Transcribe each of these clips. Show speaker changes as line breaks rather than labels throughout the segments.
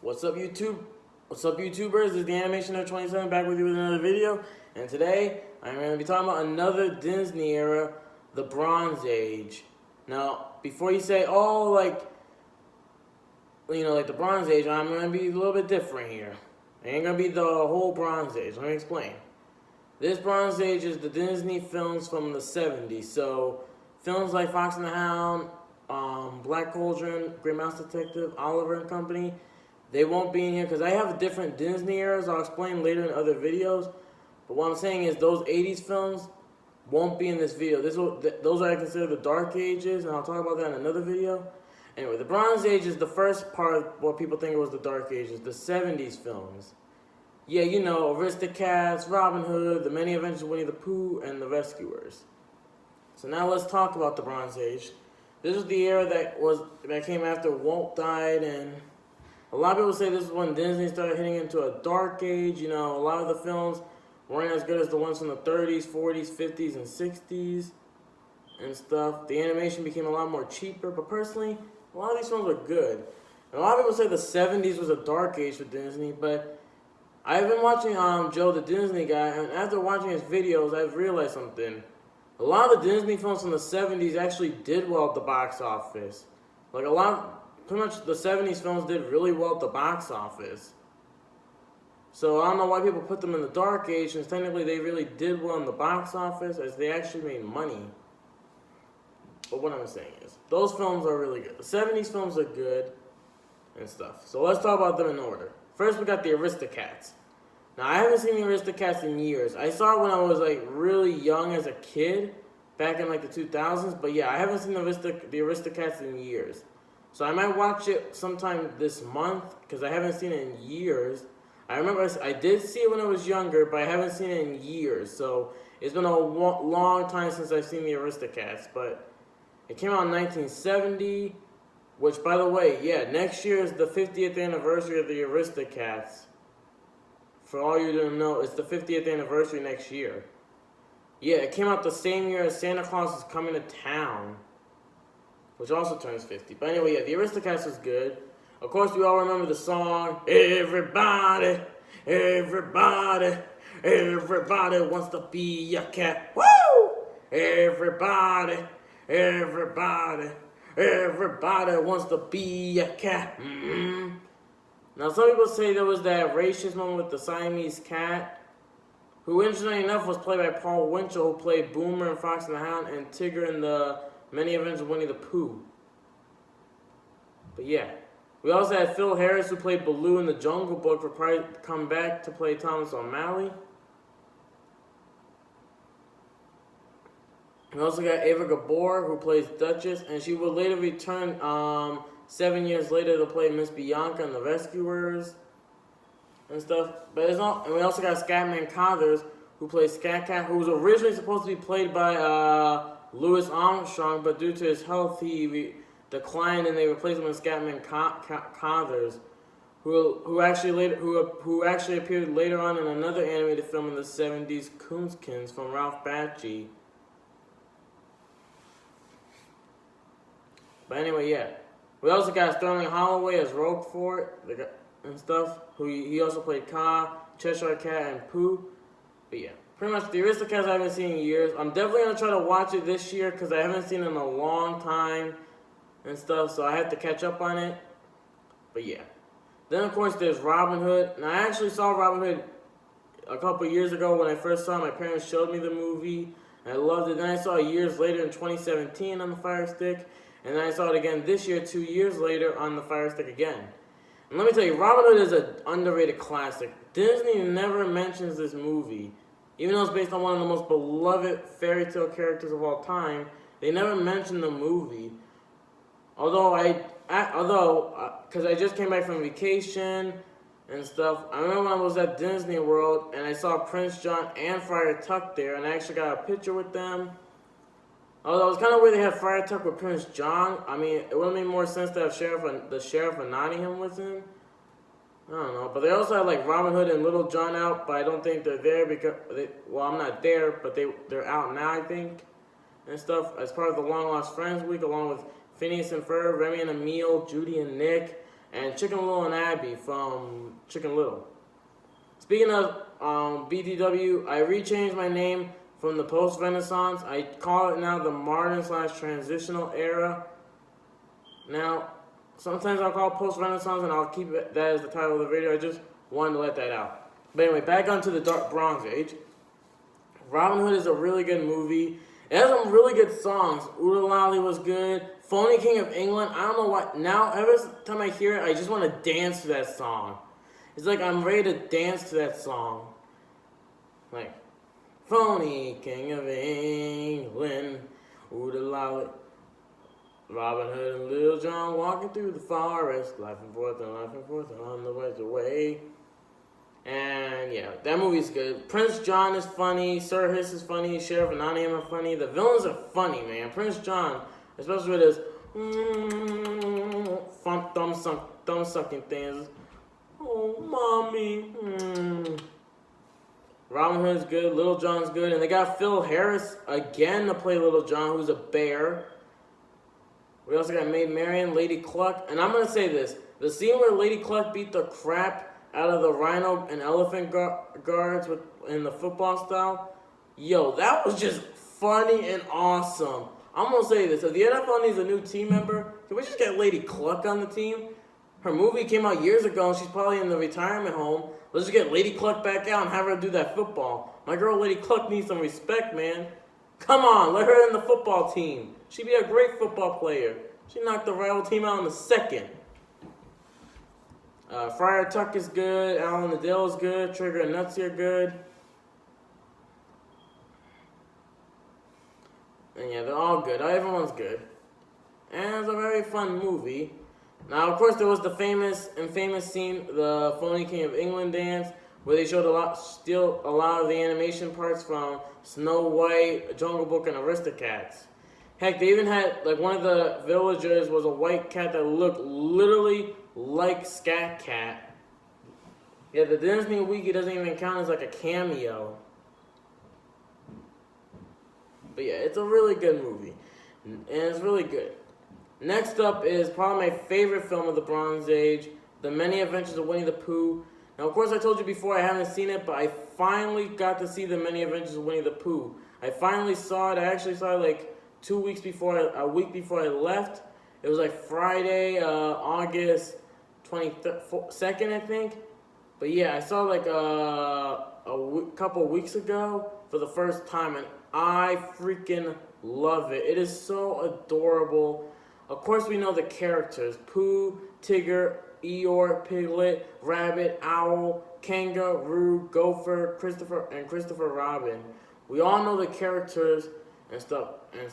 What's up, YouTube? What's up, YouTubers? This is the Animation Nerd 27 back with you with another video. And today, I'm going to be talking about another Disney era, the Bronze Age. Now, before you say, oh, like the Bronze Age, I'm going to be a little bit different here. It ain't going to be the whole Bronze Age. Let me explain. This Bronze Age is the Disney films from the 70s. So, films like Fox and the Hound, Black Cauldron, Great Mouse Detective, Oliver and Company, they won't be in here because I have different Disney eras. I'll explain later in other videos. But what I'm saying is those 80s films won't be in this video. Those are I consider the Dark Ages, and I'll talk about that in another video. Anyway, the Bronze Age is the first part of what people think was the Dark Ages, the 70s films. Yeah, you know, Aristocats, Robin Hood, The Many Adventures of Winnie the Pooh, and The Rescuers. So now let's talk about the Bronze Age. This is the era that came after Walt died, and a lot of people say this is when Disney started hitting into a dark age. You know, a lot of the films weren't as good as the ones from the 30s, 40s, 50s, and 60s and stuff. The animation became a lot more cheaper, but personally, a lot of these films were good. And a lot of people say the 70s was a dark age for Disney, but I've been watching Joe the Disney Guy, and after watching his videos, I've realized something. A lot of the Disney films from the 70s actually did well at the box office. Pretty much the 70s films did really well at the box office. So I don't know why people put them in the Dark Age, since technically they really did well in the box office, as they actually made money. But what I'm saying is, those films are really good. The 70s films are good and stuff. So let's talk about them in order. First, we got the Aristocats. Now, I haven't seen the Aristocats in years. I saw it when I was really young as a kid, back in the 2000s. But yeah, I haven't seen the Aristocats in years. So I might watch it sometime this month, because I haven't seen it in years. I remember I did see it when I was younger, but I haven't seen it in years. So it's been a long time since I've seen the Aristocats. But it came out in 1970, which, by the way, yeah, next year is the 50th anniversary of the Aristocats. For all you didn't know, it's the 50th anniversary next year. Yeah, it came out the same year as Santa Claus is Coming to Town, which also turns 50. But anyway, yeah, the Aristocats was good. Of course, we all remember the song, Everybody, everybody, everybody wants to be a cat. Woo! Everybody, everybody, everybody wants to be a cat. Mm-hmm. Now, some people say there was that racist moment with the Siamese cat, who, interestingly enough, was played by Paul Winchell, who played Boomer in Fox and the Hound and Tigger in the Many Adventures of Winnie the Pooh. But yeah. We also had Phil Harris, who played Baloo in the Jungle Book, for probably to come back to play Thomas O'Malley. We also got Ava Gabor, who plays Duchess, and she will later return 7 years later to play Miss Bianca in The Rescuers and stuff. But it's not. And we also got Scatman Crothers, who plays Scat Cat, who was originally supposed to be played by Louis Armstrong, but due to his health, he declined, and they replaced him with Scatman Crothers, who actually appeared later on in another animated film in the 70s, Coonskins, from Ralph Bakshi. But anyway, yeah. We also got Sterling Holloway as Roquefort and stuff, who he also played Kaa, Cheshire Cat, and Pooh. But yeah, pretty much the Aristocats I haven't seen in years. I'm definitely going to try to watch it this year, because I haven't seen it in a long time and stuff, so I have to catch up on it. But yeah. Then, of course, there's Robin Hood. And I actually saw Robin Hood a couple years ago when I first saw it. My parents showed me the movie, and I loved it. Then I saw it years later in 2017 on the Fire Stick. And then I saw it again this year, 2 years later, on the Fire Stick again. And let me tell you, Robin Hood is an underrated classic. Disney never mentions this movie. Even though it's based on one of the most beloved fairy tale characters of all time, they never mention the movie. Because I just came back from vacation and stuff, I remember when I was at Disney World, and I saw Prince John and Friar Tuck there, and I actually got a picture with them. Although it was kind of weird they had Friar Tuck with Prince John. I mean, it would have made more sense to have the Sheriff of Nottingham with him. I don't know. But they also had Robin Hood and Little John out, but I don't think they're there because I'm not there, but they're out now, I think, and stuff, as part of the Long Lost Friends week, along with Phineas and Ferb, Remy and Emile, Judy and Nick, and Chicken Little and Abby from Chicken Little. Speaking of BTW, I rechanged my name from the post-Renaissance. I call it now the modern/transitional era. Now, sometimes I'll call it post-Renaissance, and I'll keep that as the title of the video. I just wanted to let that out. But anyway, back onto the Dark Bronze Age. Robin Hood is a really good movie. It has some really good songs. Oodle Lolly was good. Phony King of England. I don't know what. Now, every time I hear it, I just want to dance to that song. It's like I'm ready to dance to that song. Like, Phony King of England. Oodle Lolly. Robin Hood and Little John walking through the forest. Laughing forth and on the way. And yeah, that movie's good. Prince John is funny. Sir Hiss is funny. Sheriff and Nottingham are funny. The villains are funny, man. Prince John, especially with his thumb sucking things. Oh, mommy. Robin Hood's good. Little John's good. And they got Phil Harris again to play Little John, who's a bear. We also got Maid Marian, Lady Cluck. And I'm going to say this. The scene where Lady Cluck beat the crap out of the rhino and elephant guards in the football style, yo, that was just funny and awesome. I'm going to say this. If the NFL needs a new team member, can we just get Lady Cluck on the team? Her movie came out years ago, and she's probably in the retirement home. Let's just get Lady Cluck back out and have her do that football. My girl Lady Cluck needs some respect, man. Come on, let her in the football team. She'd be a great football player. She knocked the rival team out in a second. Friar Tuck is good. Alan the Dale is good. Trigger and Nutsy are good. And yeah, they're all good. Everyone's good. And it's a very fun movie. Now, of course, there was the famous scene, the Phony King of England dance, where they showed a lot of the animation parts from Snow White, Jungle Book, and Aristocats. Heck, they even had, like, one of the villagers was a white cat that looked literally like Scat Cat. Yeah, the Disney Wiki doesn't even count as, like, a cameo. But yeah, it's a really good movie. And it's really good. Next up is probably my favorite film of the Bronze Age, The Many Adventures of Winnie the Pooh. Now, of course, I told you before I haven't seen it, but I finally got to see The Many Adventures of Winnie the Pooh. I finally saw it. I actually saw it, like, a week before I left. It was like Friday, August 22nd, I think. But yeah, I saw like couple weeks ago for the first time, and I freaking love it. It is so adorable. Of course, we know the characters: Pooh, Tigger, Eeyore, Piglet, Rabbit, Owl, Kangaroo, Gopher, Christopher Robin. We all know the characters and stuff. And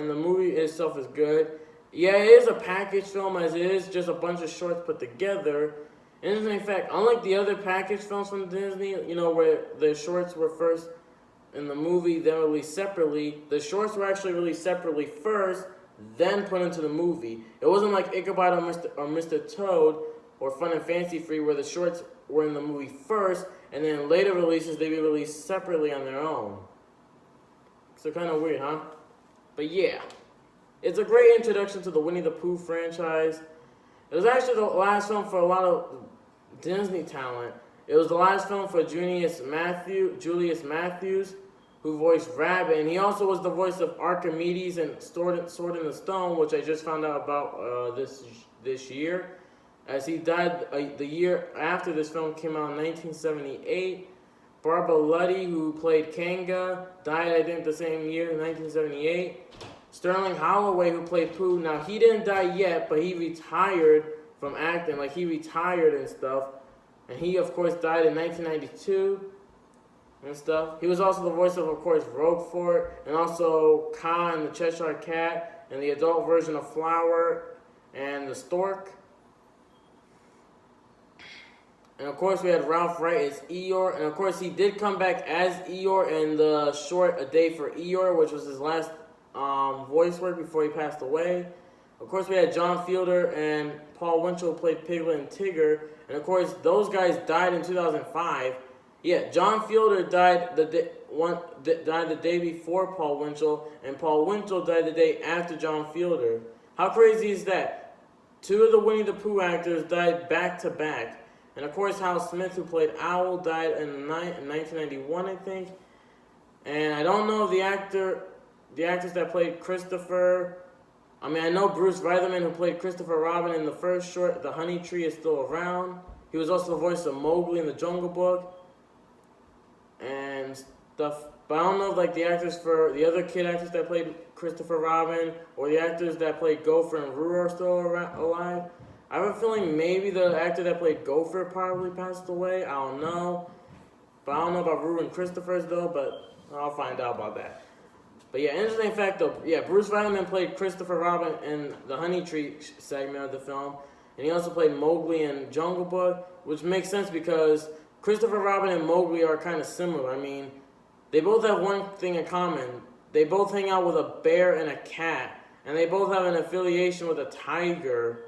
the movie itself is good. Yeah, it is a package film, as it is just a bunch of shorts put together. Interesting fact, unlike the other package films from Disney, you know, where the shorts were first in the movie, then released separately, the shorts were actually released separately first, then put into the movie. It wasn't like Ichabod or Mr. Toad or Fun and Fancy Free, where the shorts were in the movie first, and then later releases they be released separately on their own. So kind of weird, huh? But yeah, it's a great introduction to the Winnie the Pooh franchise. It was actually the last film for a lot of Disney talent. It was the last film for Julius Matthews, who voiced Rabbit, and he also was the voice of Archimedes in Sword in the Stone, which I just found out about this year, as he died the year after this film came out in 1978. Barbara Luddy, who played Kanga, died, I think, the same year, in 1978. Sterling Holloway, who played Pooh, now he didn't die yet, but he retired from acting, like he retired and stuff. And he, of course, died in 1992 and stuff. He was also the voice of course, Roquefort, and also Kaa and the Cheshire Cat, and the adult version of Flower and the Stork. And of course, we had Ralph Wright as Eeyore. And of course, he did come back as Eeyore in the short A Day for Eeyore, which was his last voice work before he passed away. Of course, we had John Fielder and Paul Winchell, who played Piglet and Tigger. And of course, those guys died in 2005. Yeah, John Fielder died the day before Paul Winchell, and Paul Winchell died the day after John Fielder. How crazy is that? two of the Winnie the Pooh actors died back to back. And of course, Hal Smith, who played Owl, died in 1991, I think. And I don't know if the actors that played Christopher. I mean, I know Bruce Reitherman, who played Christopher Robin in the first short, The Honey Tree, is still around. He was also the voice of Mowgli in the Jungle Book and stuff. But I don't know if like the actors for the other kid actors that played Christopher Robin or the actors that played Gopher and Roo are still alive. I have a feeling maybe the actor that played Gopher probably passed away. I don't know. But I don't know about Roo and Christopher's though, but I'll find out about that. But yeah, interesting fact though, yeah, Bruce Reitherman played Christopher Robin in the Honey Tree segment of the film. And he also played Mowgli in Jungle Book, which makes sense because Christopher Robin and Mowgli are kind of similar. I mean, they both have one thing in common. They both hang out with a bear and a cat. And they both have an affiliation with a tiger.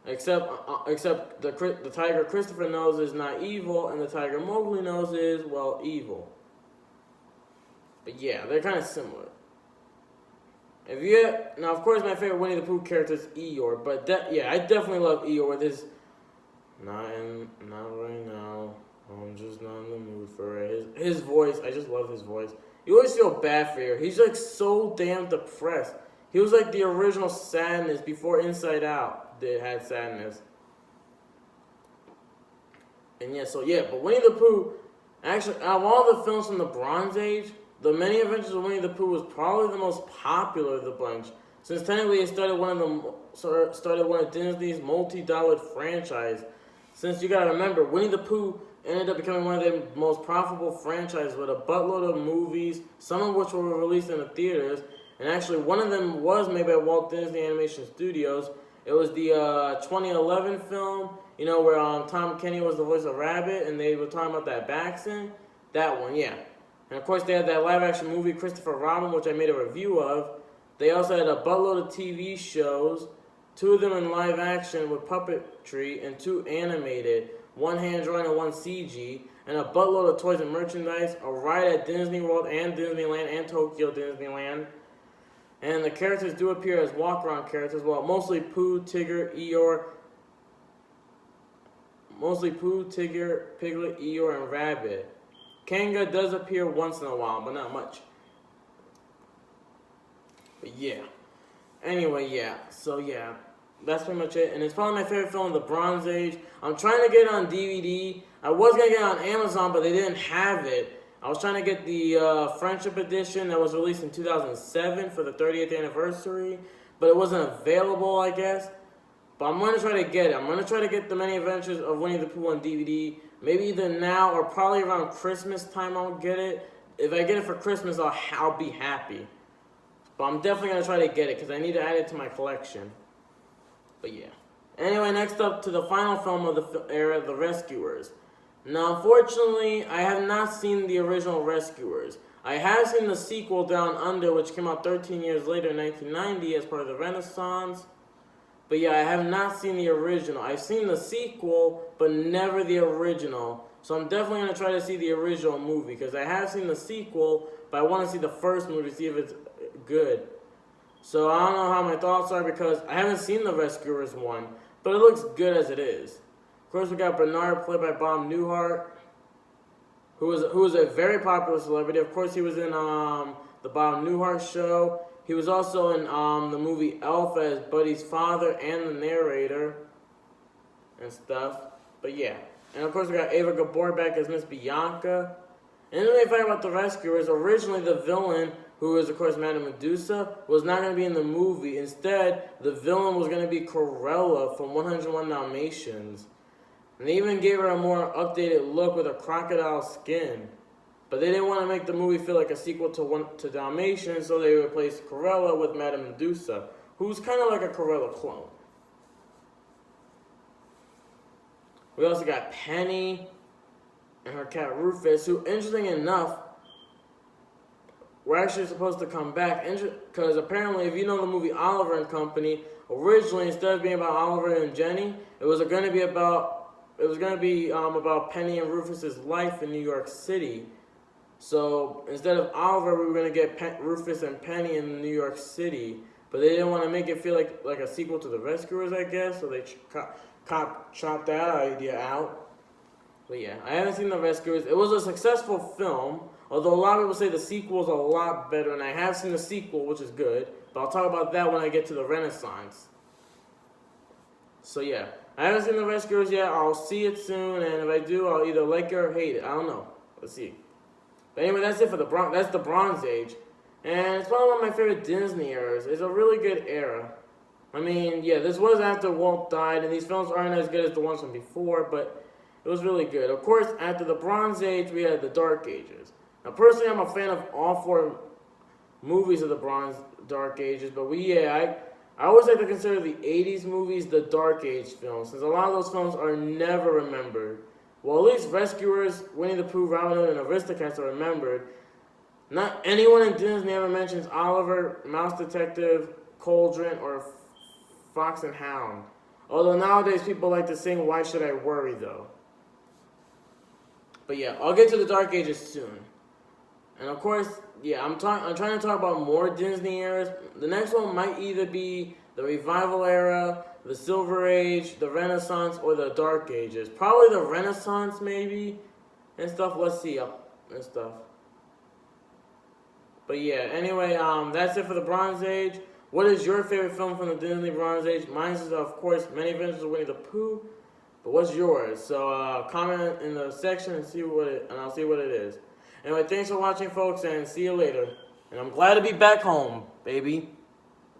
Except the tiger Christopher knows is not evil, and the tiger Mowgli knows is, well, evil. But yeah, they're kind of similar. Now, of course, my favorite Winnie the Pooh character is Eeyore, but yeah, I definitely love Eeyore with his, not right now, I'm just not in the mood for it. His voice, I just love his voice. You always feel bad for her. He's like so damn depressed. He was like the original Sadness before Inside Out had sadness. And yeah, but Winnie the Pooh, actually, out of all the films from the Bronze Age, The Many Adventures of Winnie the Pooh was probably the most popular of the bunch, since technically it started one of Disney's multi-dollar franchise. Since you gotta remember, Winnie the Pooh ended up becoming one of their most profitable franchises with a buttload of movies, some of which were released in the theaters, and actually one of them was made by Walt Disney Animation Studios. It was the 2011 film, you know, where Tom Kenny was the voice of Rabbit, and they were talking about that vaccine. That one, yeah. And of course, they had that live-action movie, Christopher Robin, which I made a review of. They also had a buttload of TV shows, 2 of them in live action with puppetry, and 2 animated, 1 hand-drawn and 1 CG, and a buttload of toys and merchandise, a ride at Disney World and Disneyland and Tokyo Disneyland. And the characters do appear as walk-around characters, well, mostly Pooh, Tigger, Eeyore, Piglet, Eeyore, and Rabbit. Kanga does appear once in a while, but not much. But yeah. Anyway, yeah. So yeah, that's pretty much it. And it's probably my favorite film of the Bronze Age. I'm trying to get it on DVD. I was going to get it on Amazon, but they didn't have it. I was trying to get the Friendship Edition that was released in 2007 for the 30th anniversary, but it wasn't available, I guess. But I'm going to try to get it. I'm going to try to get The Many Adventures of Winnie the Pooh on DVD. Maybe either now or probably around Christmas time I'll get it. If I get it for Christmas, I'll be happy. But I'm definitely going to try to get it because I need to add it to my collection. But yeah. Anyway, next up to the final film of the era, The Rescuers. Now, unfortunately, I have not seen the original Rescuers. I have seen the sequel, Down Under, which came out 13 years later in 1990 as part of the Renaissance. But yeah, I have not seen the original. I've seen the sequel, but never the original. So I'm definitely going to try to see the original movie, because I have seen the sequel, but I want to see the first movie to see if it's good. So I don't know how my thoughts are, because I haven't seen the Rescuers one, but it looks good as it is. Of course, we got Bernard, played by Bob Newhart, who was a very popular celebrity. Of course, he was in the Bob Newhart Show. He was also in the movie Elf as Buddy's father and the narrator and stuff. But yeah. And of course, we got Ava Gabor back as Miss Bianca. And then they find about the Rescuers. Originally, the villain, who is, of course, Madame Medusa, was not going to be in the movie. Instead, the villain was going to be Cruella from 101 Dalmatians. And they even gave her a more updated look with a crocodile skin. But they didn't want to make the movie feel like a sequel to Dalmatians, so they replaced Cruella with Madame Medusa, who's kind of like a Cruella clone. We also got Penny and her cat Rufus, who, interesting enough, were actually supposed to come back. Because apparently, if you know the movie Oliver and Company, originally, instead of being about Oliver and Jenny, it was going to be about Penny and Rufus's life in New York City. So instead of Oliver, we were going to get Rufus and Penny in New York City. but they didn't want to make it feel like a sequel to The Rescuers, I guess, so they chopped that idea out. But yeah, I haven't seen The Rescuers. It was a successful film, although a lot of people say the sequel is a lot better, and I have seen the sequel, which is good, but I'll talk about that when I get to the Renaissance. So yeah, I haven't seen The Rescuers yet. I'll see it soon, and if I do, I'll either like it or hate it. I don't know. Let's see. But anyway, that's it for that's the Bronze Age. And it's probably one of my favorite Disney eras. It's a really good era. I mean, yeah, this was after Walt died, and these films aren't as good as the ones from before, but it was really good. Of course, after the Bronze Age, we had the Dark Ages. Now, personally, I'm a fan of all four movies of the Dark Ages, but I always like to consider the 80s movies the Dark Age films, since a lot of those films are never remembered. Well, at least Rescuers, Winnie the Pooh, Robin Hood, and Aristocats are remembered. Not anyone in Disney ever mentions Oliver, Mouse Detective, Cauldron, or Fox and Hound. Although nowadays people like to sing Why Should I Worry, though. But yeah, I'll get to the Dark Ages soon. And of course, yeah, I'm trying to talk about more Disney eras. The next one might either be the Revival era, the Silver Age, the Renaissance, or the Dark Ages. Probably the Renaissance, maybe, and stuff. Let's see, and stuff. But yeah, anyway, that's it for the Bronze Age. What is your favorite film from the Disney Bronze Age? Mine is, of course, Many Adventures of Winnie the Pooh. But what's yours? So comment in the section and I'll see what it is. Anyway, thanks for watching, folks, and see you later. And I'm glad to be back home, baby.